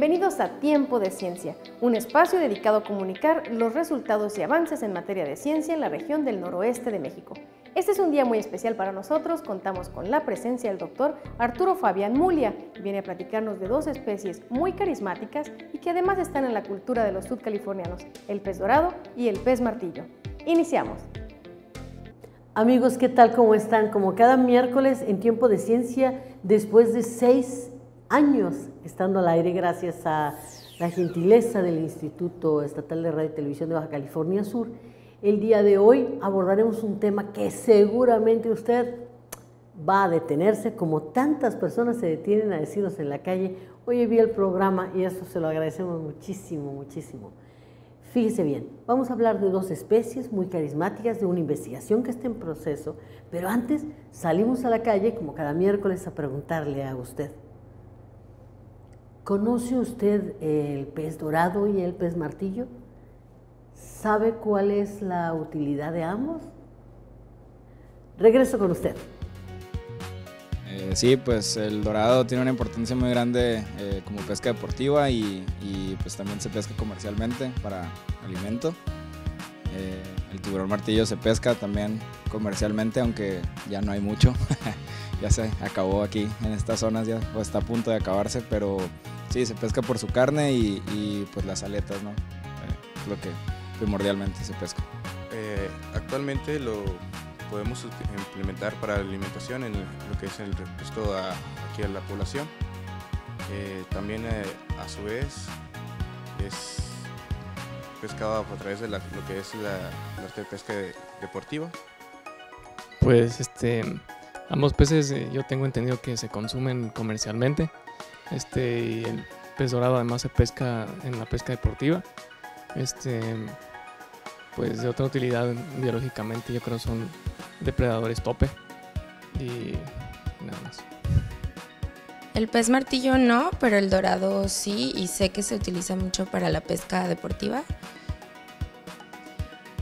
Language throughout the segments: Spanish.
Bienvenidos a Tiempo de Ciencia, un espacio dedicado a comunicar los resultados y avances en materia de ciencia en la región del noroeste de México. Este es un día muy especial para nosotros, contamos con la presencia del doctor Arturo Fabián Mulia, que viene a platicarnos de dos especies muy carismáticas y que además están en la cultura de los sudcalifornianos, el pez dorado y el pez martillo. Iniciamos. Amigos, ¿qué tal? ¿Cómo están? Como cada miércoles en Tiempo de Ciencia, después de 6 años estando al aire, gracias a la gentileza del Instituto Estatal de Radio y Televisión de Baja California Sur, el día de hoy abordaremos un tema que seguramente usted va a detenerse, como tantas personas se detienen a decirnos en la calle: oye, vi el programa, y eso se lo agradecemos muchísimo, muchísimo. Fíjese bien, vamos a hablar de dos especies muy carismáticas, de una investigación que está en proceso, pero antes salimos a la calle, como cada miércoles, a preguntarle a usted: ¿conoce usted el pez dorado y el pez martillo? ¿Sabe cuál es la utilidad de ambos? Regreso con usted. Sí, pues el dorado tiene una importancia muy grande como pesca deportiva y pues también se pesca comercialmente para alimento. El tiburón martillo se pesca también comercialmente, aunque ya no hay mucho. Ya se acabó aquí en estas zonas, ya o está a punto de acabarse, pero sí, se pesca por su carne y pues las aletas, ¿no? Es lo que primordialmente se pesca. Actualmente lo podemos implementar para la alimentación en lo que es el resto aquí a la población. También a su vez es pescado a través de lo que es la arte de pesca deportiva. Pues ambos peces yo tengo entendido que se consumen comercialmente. Y el pez dorado además se pesca en la pesca deportiva. Pues de otra utilidad biológicamente yo creo son depredadores tope y nada más. El pez martillo no, pero el dorado sí, y sé que se utiliza mucho para la pesca deportiva.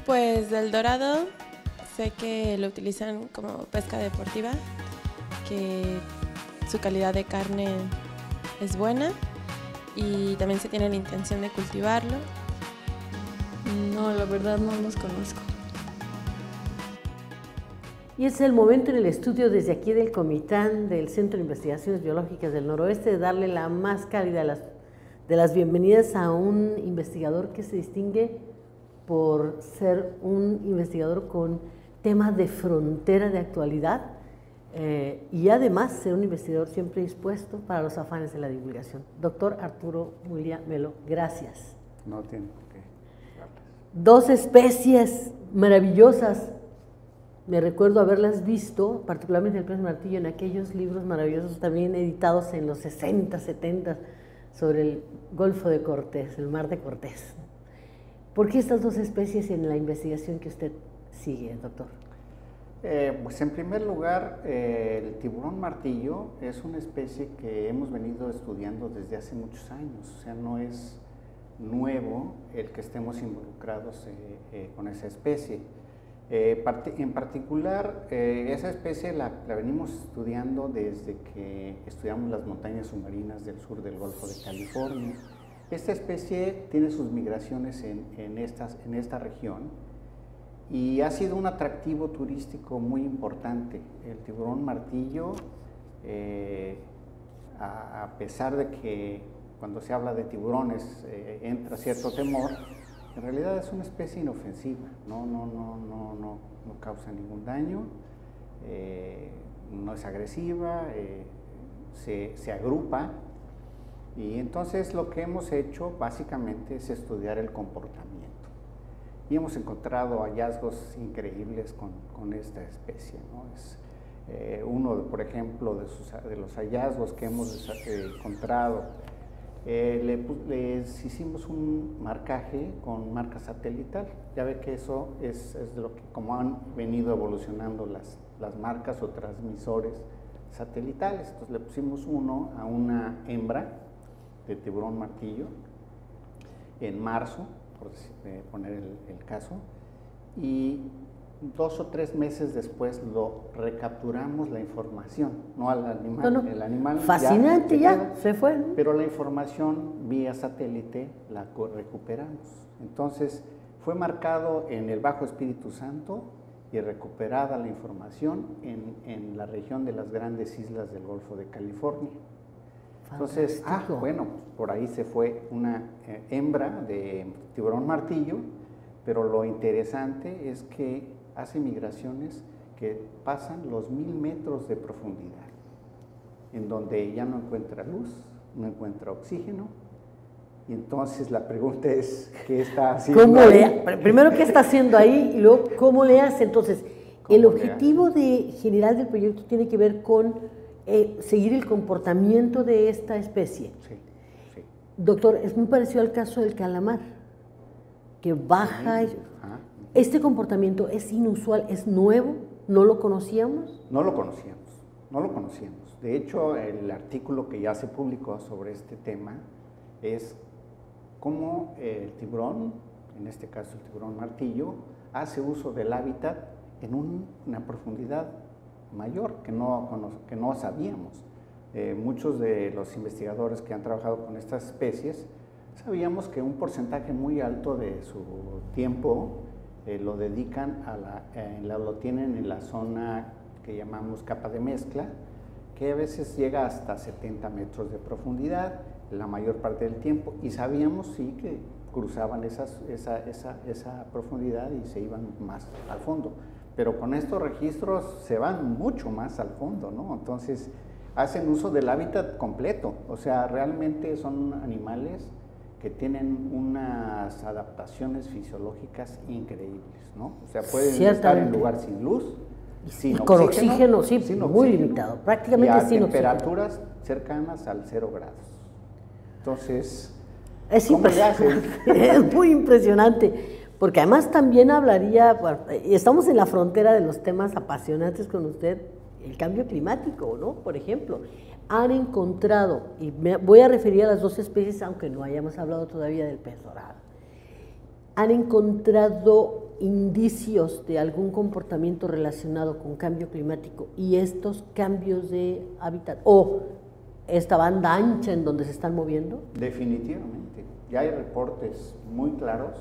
Pues del dorado sé que lo utilizan como pesca deportiva, que su calidad de carne es buena y también se tiene la intención de cultivarlo. No, la verdad no los conozco. Y es el momento en el estudio desde aquí del Comitán del Centro de Investigaciones Biológicas del Noroeste de darle la más cálida de las bienvenidas a un investigador que se distingue por ser un investigador con temas de frontera de actualidad y además ser un investigador siempre dispuesto para los afanes de la divulgación. Doctor Arturo Mulia Melo, gracias. No tiene por qué. Dos especies maravillosas. Me recuerdo haberlas visto, particularmente el pez martillo, en aquellos libros maravillosos también editados en los 60, 70, sobre el Golfo de Cortés, el Mar de Cortés. ¿Por qué estas dos especies en la investigación que usted sigue, doctor? Pues en primer lugar, el tiburón martillo es una especie que hemos venido estudiando desde hace muchos años, o sea, no es nuevo el que estemos involucrados con esa especie. En particular, esa especie la venimos estudiando desde que estudiamos las montañas submarinas del sur del Golfo de California. Esta especie tiene sus migraciones en esta región y ha sido un atractivo turístico muy importante. El tiburón martillo, a pesar de que cuando se habla de tiburones entra cierto temor, en realidad es una especie inofensiva, no causa ningún daño, no es agresiva, se agrupa, y entonces lo que hemos hecho básicamente es estudiar el comportamiento. Y hemos encontrado hallazgos increíbles con esta especie, ¿no? Es uno, por ejemplo, de los hallazgos que hemos encontrado. Les hicimos un marcaje con marca satelital. Ya ve que eso es de lo que, como han venido evolucionando las marcas o transmisores satelitales. Entonces le pusimos uno a una hembra de tiburón martillo en marzo, por poner el caso, y 2 o 3 meses después lo recapturamos la información, no al animal. No, no. El animal fascinante ya, se fue, ¿no? Pero la información vía satélite la recuperamos. Entonces fue marcado en el Bajo Espíritu Santo y recuperada la información en la región de las grandes islas del Golfo de California. Entonces, bueno, por ahí se fue una hembra de tiburón martillo, pero lo interesante es que hace migraciones que pasan los 1000 metros de profundidad, en donde ya no encuentra luz, no encuentra oxígeno. Y entonces la pregunta es, ¿qué está haciendo primero, ¿qué está haciendo ahí? Y luego, ¿cómo le hace? Entonces, el objetivo general del proyecto tiene que ver con seguir el comportamiento de esta especie. Sí, sí. Doctor, es muy parecido al caso del calamar, que baja. ¿Este comportamiento es inusual, es nuevo? ¿No lo conocíamos? No lo conocíamos. De hecho, el artículo que ya se publicó sobre este tema es cómo el tiburón, en este caso el tiburón martillo, hace uso del hábitat en una profundidad mayor que no sabíamos. Muchos de los investigadores que han trabajado con estas especies sabíamos que un porcentaje muy alto de su tiempo lo dedican lo tienen en la zona que llamamos capa de mezcla, que a veces llega hasta 70 metros de profundidad la mayor parte del tiempo, y sabíamos sí que cruzaban esa profundidad y se iban más al fondo, pero con estos registros se van mucho más al fondo, ¿no? Entonces hacen uso del hábitat completo, o sea, realmente son animales que tienen unas adaptaciones fisiológicas increíbles, ¿no? O sea, pueden estar en lugar sin luz, sin con oxígeno, sí, muy limitado, prácticamente sin temperaturas cercanas al 0 grados. Entonces, es impresionante, es muy impresionante, porque además también hablaría, bueno, estamos en la frontera de los temas apasionantes con usted, el cambio climático, ¿no? Por ejemplo, han encontrado, y me voy a referir a las 2 especies, aunque no hayamos hablado todavía del pez dorado, han encontrado indicios de algún comportamiento relacionado con cambio climático y estos cambios de hábitat, o esta banda ancha en donde se están moviendo. Definitivamente, ya hay reportes muy claros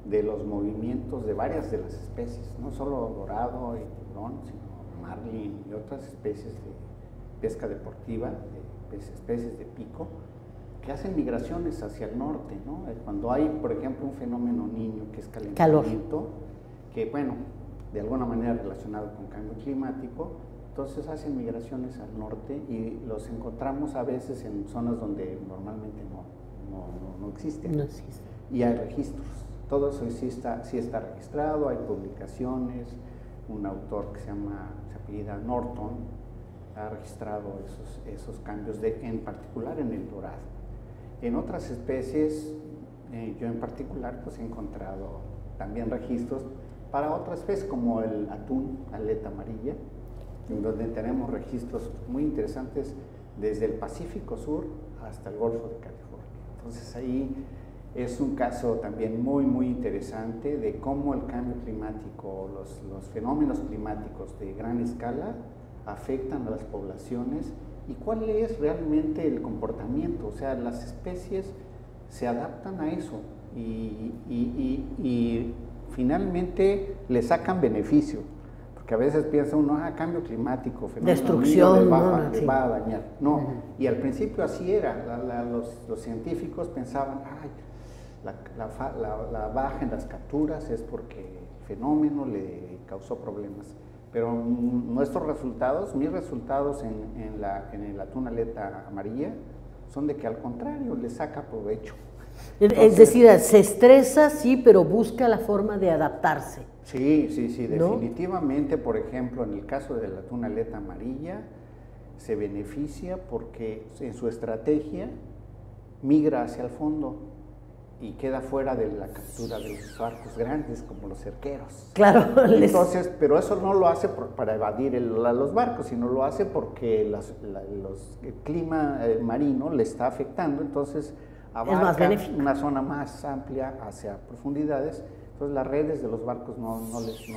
de los movimientos de varias de las especies, no solo dorado y tiburón, sino marlin y otras especies de pesca deportiva, de especies de pico, que hacen migraciones hacia el norte, ¿no? Cuando hay, por ejemplo, un fenómeno niño que es calentamiento, que bueno, de alguna manera relacionado con cambio climático, entonces hacen migraciones al norte y los encontramos a veces en zonas donde normalmente no existen. No existe. Y hay registros. Todo eso sí está registrado, hay publicaciones. Un autor que se apellida Norton ha registrado esos cambios, en particular en el dorado. En otras especies, yo en particular, pues he encontrado también registros para otras especies como el atún, aleta amarilla, en donde tenemos registros muy interesantes desde el Pacífico Sur hasta el Golfo de California. Entonces ahí es un caso también muy interesante de cómo el cambio climático, los fenómenos climáticos de gran escala afectan a las poblaciones y cuál es realmente el comportamiento. O sea, las especies se adaptan a eso y finalmente le sacan beneficio. Que a veces piensa uno, cambio climático, destrucción, le va a dañar. No, y al principio así era, los científicos pensaban, la baja en las capturas es porque el fenómeno le causó problemas. Pero nuestros resultados, mis resultados en el atún aleta amarilla, son de que al contrario, le saca provecho. Entonces, es decir, se estresa, sí, pero busca la forma de adaptarse. Sí, definitivamente. Por ejemplo, en el caso del atún aleta amarilla, se beneficia porque en su estrategia migra hacia el fondo y queda fuera de la captura de los barcos grandes como los cerqueros. Claro. Entonces, pero eso no lo hace para evadir a los barcos, sino lo hace porque el clima marino le está afectando, entonces abarca una zona más amplia hacia profundidades, Entonces las redes de los barcos no les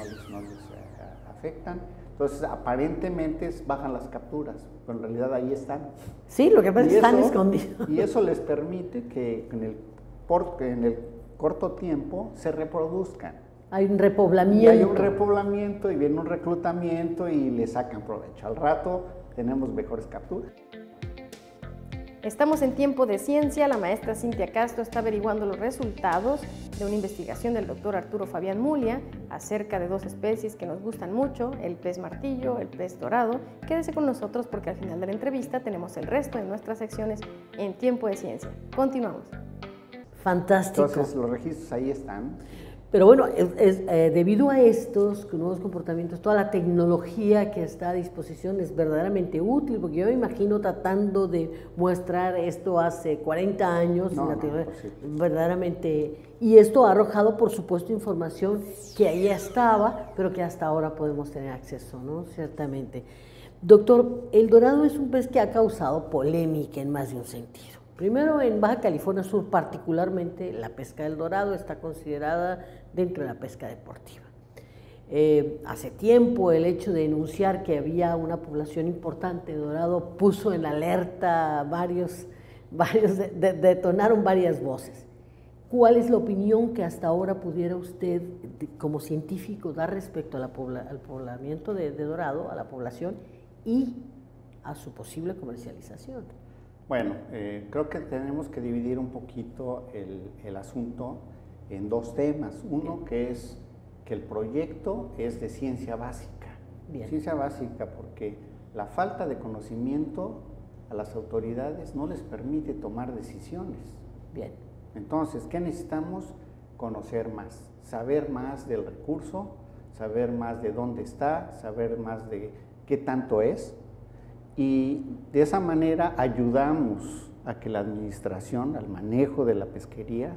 afectan. Entonces aparentemente bajan las capturas, pero en realidad ahí están. Sí, lo que pasa es que están escondidos. Y eso les permite que en el corto tiempo se reproduzcan. Hay un repoblamiento. Y hay un repoblamiento y viene un reclutamiento y le sacan provecho. Al rato tenemos mejores capturas. Estamos en tiempo de ciencia. La maestra Cintia Castro está averiguando los resultados de una investigación del doctor Arturo Fabián Mulia acerca de dos especies que nos gustan mucho, el pez martillo, el pez dorado. Quédese con nosotros porque al final de la entrevista tenemos el resto de nuestras secciones en tiempo de ciencia. Continuamos. Fantástico. Entonces los registros ahí están. Pero bueno, debido a estos nuevos comportamientos, toda la tecnología que está a disposición es verdaderamente útil, porque yo me imagino tratando de mostrar esto hace 40 años, verdaderamente, y esto ha arrojado, por supuesto, información que ahí estaba, pero que hasta ahora podemos tener acceso, ¿no? Ciertamente. Doctor, el dorado es un pez que ha causado polémica en más de un sentido. Primero, en Baja California Sur, particularmente, la pesca del dorado está considerada dentro de la pesca deportiva. Hace tiempo, el hecho de enunciar que había una población importante de dorado puso en alerta detonaron varias voces. ¿Cuál es la opinión que hasta ahora pudiera usted, como científico, dar respecto al poblamiento de dorado, a la población y a su posible comercialización? Bueno, creo que tenemos que dividir un poquito el asunto en dos temas. Uno que es que el proyecto es de ciencia básica. Bien. Ciencia básica porque la falta de conocimiento a las autoridades no les permite tomar decisiones. Bien. Entonces, ¿qué necesitamos? Conocer más, saber más del recurso, saber más de dónde está, saber más de qué tanto es. Y de esa manera ayudamos a que la administración, al manejo de la pesquería,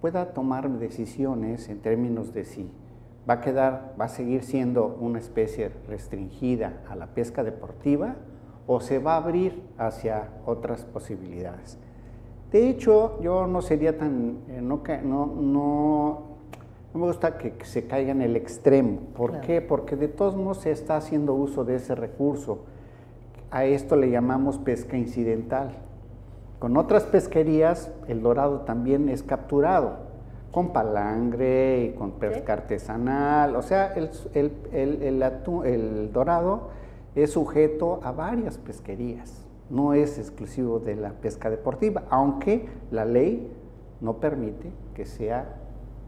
pueda tomar decisiones en términos de si va a seguir siendo una especie restringida a la pesca deportiva o se va a abrir hacia otras posibilidades. De hecho, yo no sería tan, no me gusta que se caiga en el extremo. ¿Por qué? Porque de todos modos se está haciendo uso de ese recurso. A esto le llamamos pesca incidental. Con otras pesquerías, el dorado también es capturado, con palangre y con pesca artesanal. O sea, el dorado es sujeto a varias pesquerías, no es exclusivo de la pesca deportiva, aunque la ley no permite que sea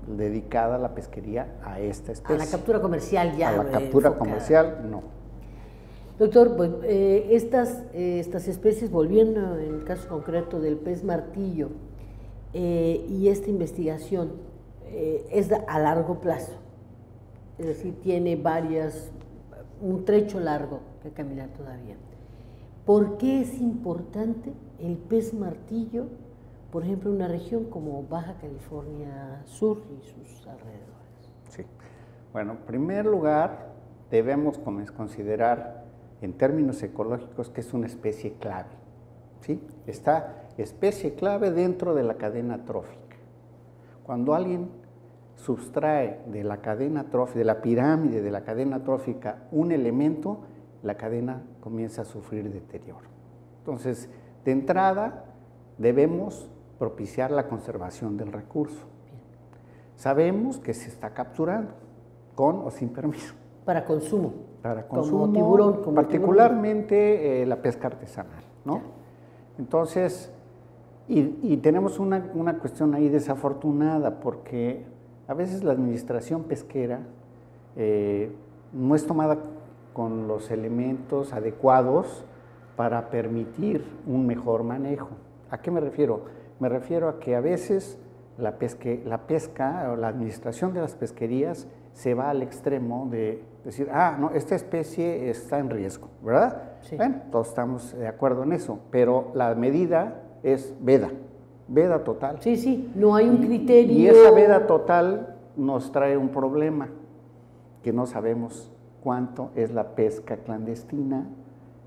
dedicada la pesquería a esta especie. A la captura comercial ya. A la captura comercial, no. Doctor, pues, estas especies, volviendo en el caso concreto del pez martillo, y esta investigación es a largo plazo, es decir, tiene un trecho largo que caminar todavía. ¿Por qué es importante el pez martillo, por ejemplo, en una región como Baja California Sur y sus alrededores? Sí, bueno, en primer lugar, debemos considerar en términos ecológicos que es una especie clave, ¿sí? Está especie clave dentro de la cadena trófica. Cuando alguien sustrae de la cadena trófica, de la pirámide de la cadena trófica un elemento, la cadena comienza a sufrir deterioro. Entonces, de entrada, debemos propiciar la conservación del recurso. Sabemos que se está capturando, con o sin permiso. Para consumo. Para consumo, como tiburón. Particularmente la pesca artesanal, ¿no? Entonces, y tenemos una cuestión ahí desafortunada, porque a veces la administración pesquera no es tomada con los elementos adecuados para permitir un mejor manejo. ¿A qué me refiero? Me refiero a que a veces la pesca o la administración de las pesquerías se va al extremo de decir, no, esta especie está en riesgo, ¿verdad? Sí. Bueno, todos estamos de acuerdo en eso, pero la medida es veda total. Sí, sí, no hay un criterio. Y esa veda total nos trae un problema, que no sabemos cuánto es la pesca clandestina,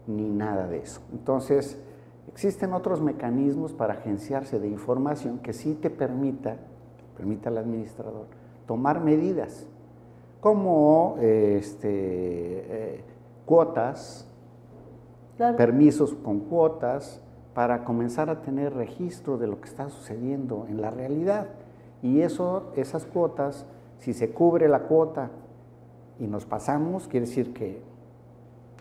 ni nada de eso. Entonces, existen otros mecanismos para agenciarse de información que sí te permita al administrador tomar medidas, como cuotas, Claro. permisos con cuotas, para comenzar a tener registro de lo que está sucediendo en la realidad. Y esas cuotas, si se cubre la cuota y nos pasamos, quiere decir que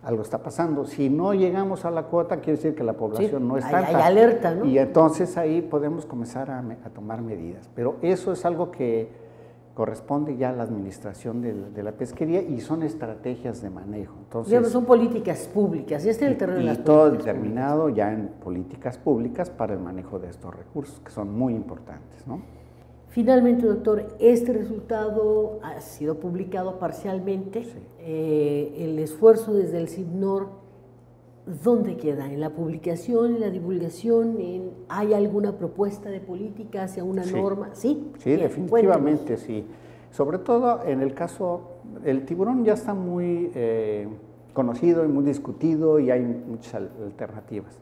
algo está pasando. Si no llegamos a la cuota, quiere decir que la población no es tanta. Hay alerta, ¿no? Y entonces ahí podemos comenzar a tomar medidas. Pero eso es algo que corresponde ya a la administración de la pesquería y son estrategias de manejo. Entonces, Digamos, son políticas públicas, y este es el terreno de las y todo políticas determinado públicas. ya en políticas públicas para el manejo de estos recursos, que son muy importantes, ¿no? Finalmente, doctor, este resultado ha sido publicado parcialmente. Sí. El esfuerzo desde el CIBNOR, ¿dónde queda? ¿En la publicación, en la divulgación? ¿Hay alguna propuesta de política hacia una Sí. norma? Sí, Sí, bien, definitivamente cuéntenos. sí. Sobre todo en el caso, el tiburón ya está muy conocido y muy discutido y hay muchas alternativas.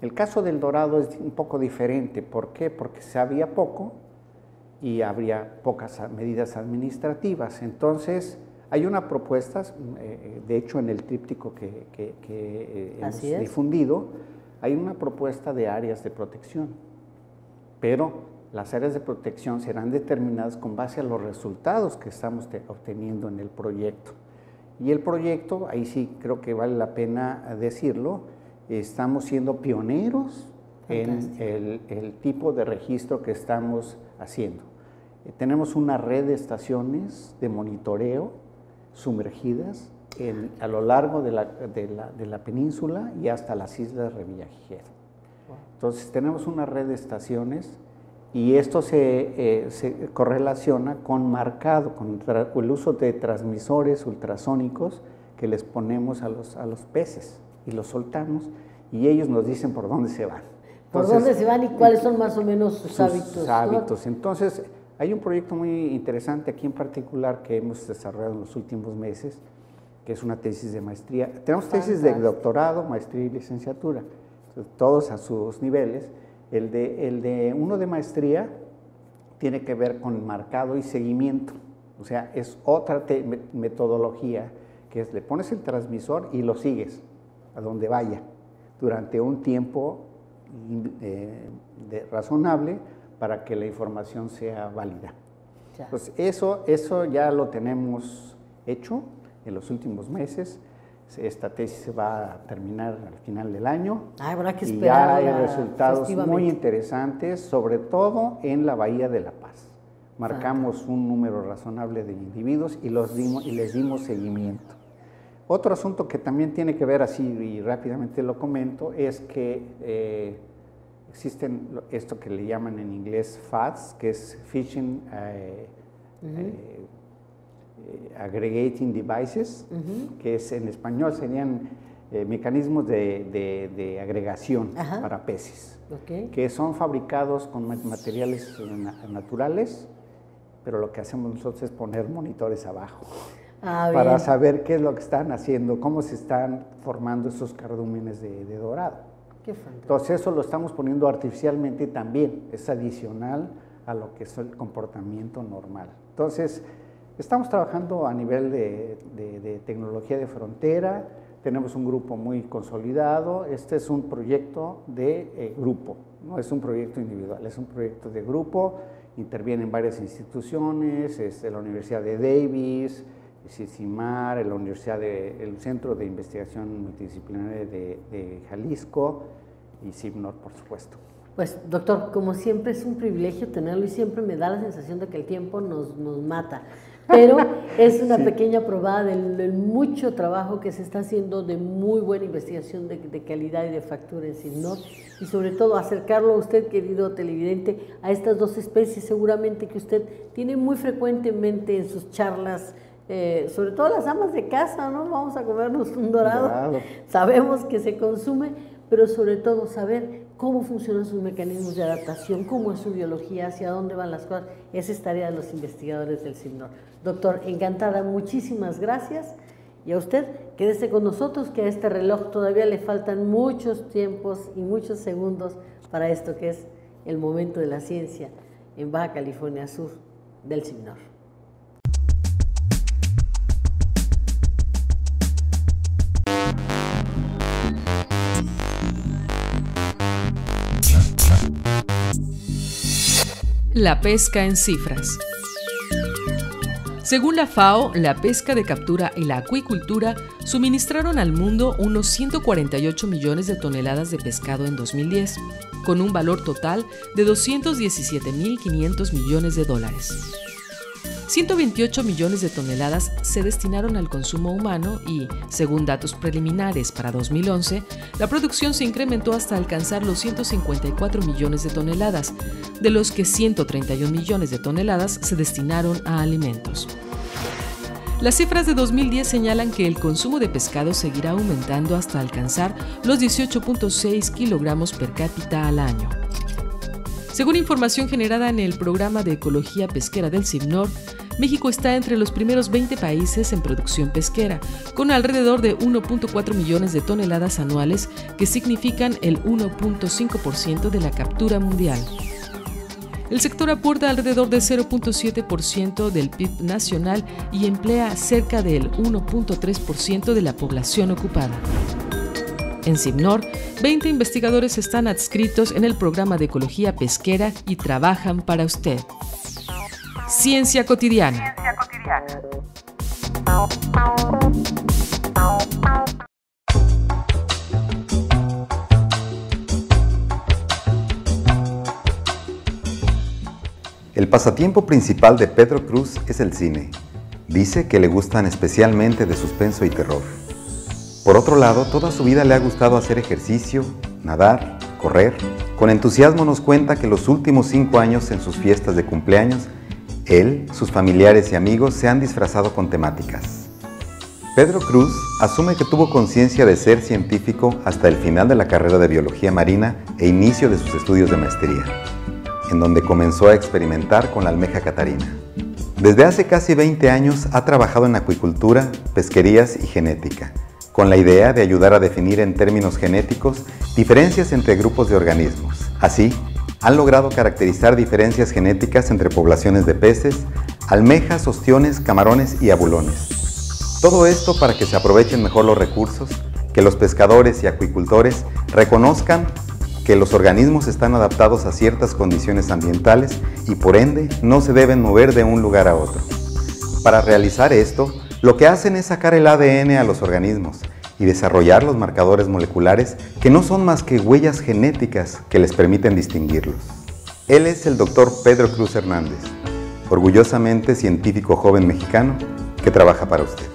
El caso del dorado es un poco diferente. ¿Por qué? Porque se sabía poco y habría pocas medidas administrativas. Entonces, hay una propuesta, de hecho en el tríptico que hemos difundido, hay una propuesta de áreas de protección, pero las áreas de protección serán determinadas con base a los resultados que estamos obteniendo en el proyecto. Y el proyecto, ahí sí creo que vale la pena decirlo, estamos siendo pioneros en el tipo de registro que estamos haciendo. Tenemos una red de estaciones de monitoreo sumergidas a lo largo de la península y hasta las islas Revillagigedo. Entonces tenemos una red de estaciones y esto se correlaciona con marcado, con el uso de transmisores ultrasónicos que les ponemos a los peces y los soltamos y ellos nos dicen por dónde se van. Entonces, ¿por dónde se van y cuáles son más o menos sus hábitos? ¿no? Entonces, hay un proyecto muy interesante aquí en particular que hemos desarrollado en los últimos meses, que es una tesis de maestría. Tenemos tesis de doctorado, maestría y licenciatura, todos a sus niveles. Uno de maestría tiene que ver con marcado y seguimiento, o sea, es otra metodología, que es le pones el transmisor y lo sigues a donde vaya, durante un tiempo razonable, para que la información sea válida. Pues eso ya lo tenemos hecho en los últimos meses. Esta tesis se va a terminar al final del año. Habrá que y esperar. ya hay resultados muy interesantes, sobre todo en la Bahía de La Paz. Marcamos un número razonable de individuos y les dimos seguimiento. Otro asunto que también tiene que ver, así y rápidamente lo comento, es que existen esto que le llaman en inglés FADS, que es Fishing Aggregating Devices, que es en español serían mecanismos de agregación para peces, que son fabricados con materiales naturales, pero lo que hacemos nosotros es poner monitores abajo para saber qué es lo que están haciendo, cómo se están formando esos cardúmenes de dorado. Entonces eso lo estamos poniendo artificialmente también, es adicional a lo que es el comportamiento normal. Entonces estamos trabajando a nivel de tecnología de frontera, tenemos un grupo muy consolidado. Este es un proyecto de grupo, no es un proyecto individual, es un proyecto de grupo, intervienen varias instituciones, la Universidad de Davis, CICIMAR, el Centro de Investigación Multidisciplinaria de Jalisco y CIBNOR, por supuesto. Pues, doctor, como siempre es un privilegio tenerlo y siempre me da la sensación de que el tiempo nos mata, pero es una pequeña probada del mucho trabajo que se está haciendo de muy buena investigación de calidad y de factura en CIBNOR, y sobre todo acercarlo a usted, querido televidente, a estas dos especies seguramente que usted tiene muy frecuentemente en sus charlas, sobre todo las amas de casa, ¿no? Vamos a comernos un dorado. Sabemos que se consume, pero sobre todo saber cómo funcionan sus mecanismos de adaptación, cómo es su biología, hacia dónde van las cosas. Esa es tarea de los investigadores del CIBNOR. Doctor, encantada, muchísimas gracias. Y a usted, quédese con nosotros, que a este reloj todavía le faltan muchos tiempos y muchos segundos para esto que es el momento de la ciencia en Baja California Sur del CIBNOR. La pesca en cifras. Según la FAO, la pesca de captura y la acuicultura suministraron al mundo unos 148 millones de toneladas de pescado en 2010, con un valor total de 217.500 millones de dólares. 128 millones de toneladas se destinaron al consumo humano y, según datos preliminares para 2011, la producción se incrementó hasta alcanzar los 154 millones de toneladas, de los que 131 millones de toneladas se destinaron a alimentos. Las cifras de 2010 señalan que el consumo de pescado seguirá aumentando hasta alcanzar los 18.6 kilogramos per cápita al año. Según información generada en el Programa de Ecología Pesquera del CIBNOR, México está entre los primeros 20 países en producción pesquera, con alrededor de 1.4 millones de toneladas anuales, que significan el 1.5% de la captura mundial. El sector aporta alrededor de 0.7% del PIB nacional y emplea cerca del 1.3% de la población ocupada. En CIBNOR, 20 investigadores están adscritos en el programa de ecología pesquera y trabajan para usted. Ciencia cotidiana. El pasatiempo principal de Pedro Cruz es el cine. Dice que le gustan especialmente de suspenso y terror. Por otro lado, toda su vida le ha gustado hacer ejercicio, nadar, correr. Con entusiasmo nos cuenta que los últimos 5 años en sus fiestas de cumpleaños, él, sus familiares y amigos se han disfrazado con temáticas. Pedro Cruz asume que tuvo conciencia de ser científico hasta el final de la carrera de biología marina e inicio de sus estudios de maestría, en donde comenzó a experimentar con la almeja catarina. Desde hace casi 20 años ha trabajado en acuicultura, pesquerías y genética, con la idea de ayudar a definir en términos genéticos diferencias entre grupos de organismos. Así, han logrado caracterizar diferencias genéticas entre poblaciones de peces, almejas, ostiones, camarones y abulones. Todo esto para que se aprovechen mejor los recursos, que los pescadores y acuicultores reconozcan que los organismos están adaptados a ciertas condiciones ambientales y por ende no se deben mover de un lugar a otro. Para realizar esto, lo que hacen es sacar el ADN a los organismos y desarrollar los marcadores moleculares que no son más que huellas genéticas que les permiten distinguirlos. Él es el Dr. Pedro Cruz Hernández, orgullosamente científico joven mexicano que trabaja para usted.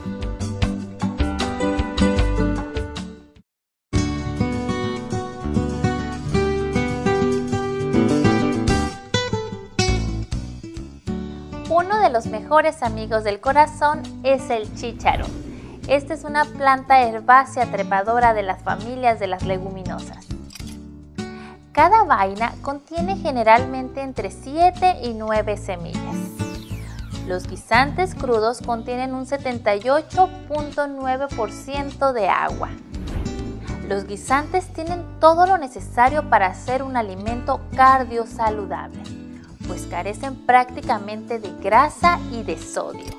Uno de los mejores amigos del corazón es el chícharo. Esta es una planta herbácea trepadora de las familias de las leguminosas. Cada vaina contiene generalmente entre 7 y 9 semillas. Los guisantes crudos contienen un 78.9% de agua. Los guisantes tienen todo lo necesario para ser un alimento cardiosaludable, pues carecen prácticamente de grasa y de sodio.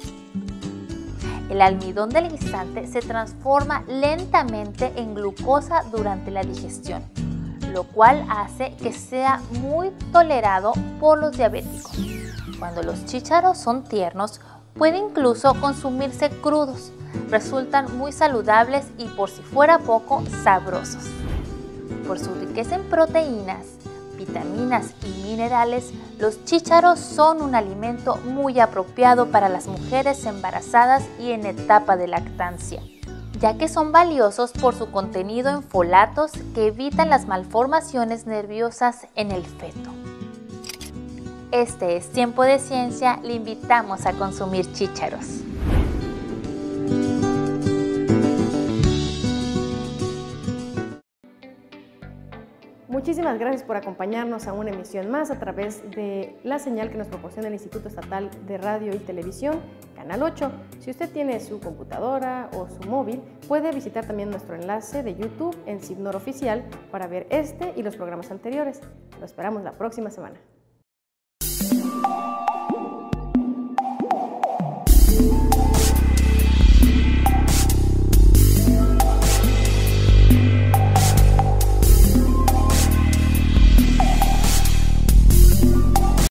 El almidón del guisante se transforma lentamente en glucosa durante la digestión, lo cual hace que sea muy tolerado por los diabéticos. Cuando los chícharos son tiernos, pueden incluso consumirse crudos. Resultan muy saludables y, por si fuera poco, sabrosos. Por su riqueza en proteínas, vitaminas y minerales, los chícharos son un alimento muy apropiado para las mujeres embarazadas y en etapa de lactancia, ya que son valiosos por su contenido en folatos que evitan las malformaciones nerviosas en el feto. Este es Tiempo de Ciencia, le invitamos a consumir chícharos. Muchísimas gracias por acompañarnos a una emisión más a través de la señal que nos proporciona el Instituto Estatal de Radio y Televisión, Canal 8. Si usted tiene su computadora o su móvil, puede visitar también nuestro enlace de YouTube en CIBNOR Oficial para ver este y los programas anteriores. Lo esperamos la próxima semana.